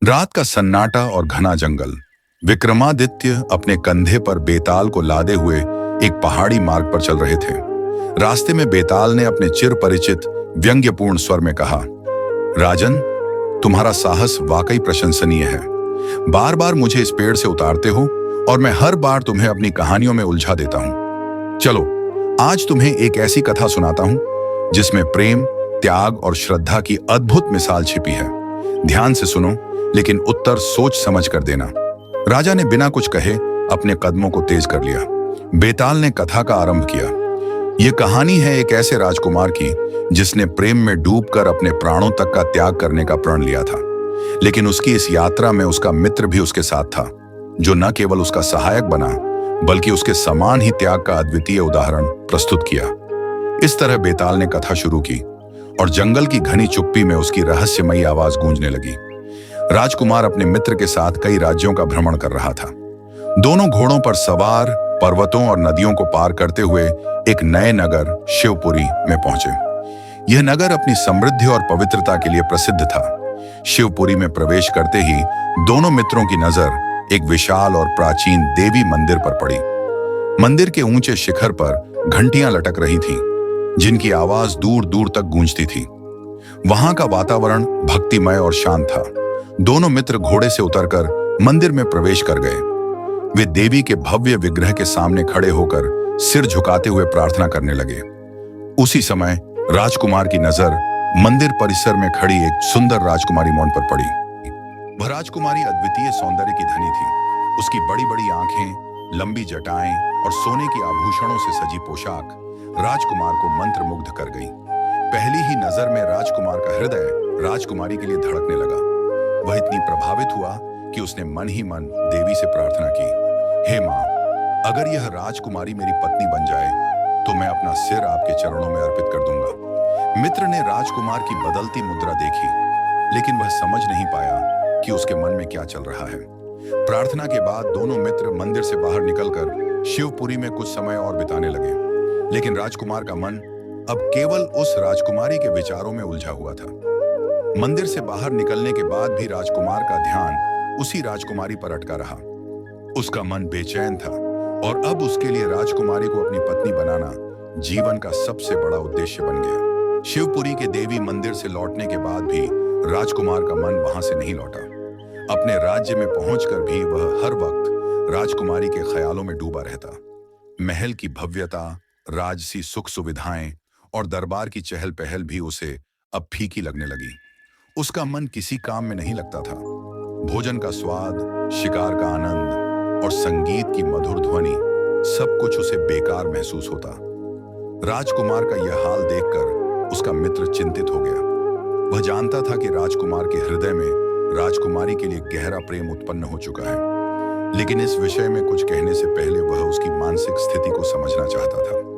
रात का सन्नाटा और घना जंगल। विक्रमादित्य अपने कंधे पर बेताल को लादे हुए एक पहाड़ी मार्ग पर चल रहे थे। रास्ते में बेताल ने अपने चिर परिचित व्यंग्यपूर्ण स्वर में कहा, राजन, तुम्हारा साहस वाकई प्रशंसनीय है। बार बार मुझे इस पेड़ से उतारते हो और मैं हर बार तुम्हें अपनी कहानियों में उलझा देता हूं। चलो, आज तुम्हें एक ऐसी कथा सुनाता हूं जिसमें प्रेम, त्याग और श्रद्धा की अद्भुत मिसाल छिपी है। ध्यान से सुनो, लेकिन उत्तर सोच समझ कर देना। राजा ने बिना कुछ कहे अपने कदमों को तेज कर लिया। बेताल ने कथा का आरंभ किया। यह कहानी है एक ऐसे राजकुमार की जिसने प्रेम में डूबकर अपने प्राणों तक का त्याग करने का प्रण लिया था। लेकिन उसकी इस यात्रा में उसका मित्र भी उसके साथ था, जो न केवल उसका सहायक बना बल्कि उसके समान ही त्याग का अद्वितीय उदाहरण प्रस्तुत किया। इस तरह बेताल ने कथा शुरू की और जंगल की घनी चुप्पी में उसकी रहस्यमयी आवाज गूंजने लगी। राजकुमार अपने मित्र के साथ कई राज्यों का भ्रमण कर रहा था। दोनों घोड़ों पर सवार पर्वतों और नदियों को पार करते हुए एक नए नगर शिवपुरी में पहुंचे। यह नगर अपनी समृद्धि और पवित्रता के लिए प्रसिद्ध था। शिवपुरी में प्रवेश करते ही दोनों मित्रों की नजर एक विशाल और प्राचीन देवी मंदिर पर पड़ी। मंदिर के ऊंचे शिखर पर घंटियां लटक रही थीं, जिनकी आवाज दूर दूर तक गूंजती थी। वहां का वातावरण भक्तिमय और शांत था। दोनों मित्र घोड़े से उतरकर मंदिर में प्रवेश कर गए। वे देवी के भव्य विग्रह के सामने खड़े होकर सिर झुकाते हुए प्रार्थना करने लगे। उसी समय राजकुमार की नजर मंदिर परिसर में खड़ी एक सुंदर राजकुमारी मौन पर पड़ी। वह राजकुमारी अद्वितीय सौंदर्य की धनी थी। उसकी बड़ी बड़ी आंखें, लंबी जटाएं और सोने के आभूषणों से सजी पोशाक राजकुमार को मंत्रमुग्ध कर गई। पहली ही नजर में राजकुमार का हृदय राजकुमारी के लिए धड़कने लगा। वह इतनी प्रभावित हुआ कि उसने मन ही मन देवी से प्रार्थना की, हे मां, अगर यह राजकुमारी मेरी पत्नी बन जाए तो मैं अपना सिर आपके चरणों में अर्पित कर दूंगा। मित्र ने राजकुमार की बदलती मुद्रा देखी, लेकिन वह समझ नहीं पाया कि उसके मन में क्या चल रहा है। प्रार्थना के बाद दोनों मित्र मंदिर से बाहर निकलकर शिवपुरी में कुछ समय और बिताने लगे। लेकिन राजकुमार का मन अब केवल उस राजकुमारी के विचारों में उलझा हुआ था। मंदिर से बाहर निकलने के बाद भी राजकुमार का ध्यान उसी राजकुमारी पर अटका रहा। उसका मन बेचैन था और अब उसके लिए राजकुमारी को अपनी पत्नी बनाना जीवन का सबसे बड़ा उद्देश्य बन गया। शिवपुरी के देवी मंदिर से लौटने के बाद भी राजकुमार का मन वहां से नहीं लौटा। अपने राज्य में पहुंचकर भी वह हर वक्त राजकुमारी के ख्यालों में डूबा रहता। महल की भव्यता, राजसी सुख सुविधाएं और दरबार की चहल पहल भी उसे अब फीकी लगने लगी। उसका मन किसी काम में नहीं लगता था। भोजन का स्वाद, शिकार का आनंद और संगीत की मधुर ध्वनि सब कुछ उसे बेकार महसूस होता। राजकुमार का यह हाल देखकर उसका मित्र चिंतित हो गया। वह जानता था कि राजकुमार के हृदय में राजकुमारी के लिए गहरा प्रेम उत्पन्न हो चुका है, लेकिन इस विषय में कुछ कहने से पहले वह उसकी मानसिक स्थिति को समझना चाहता था।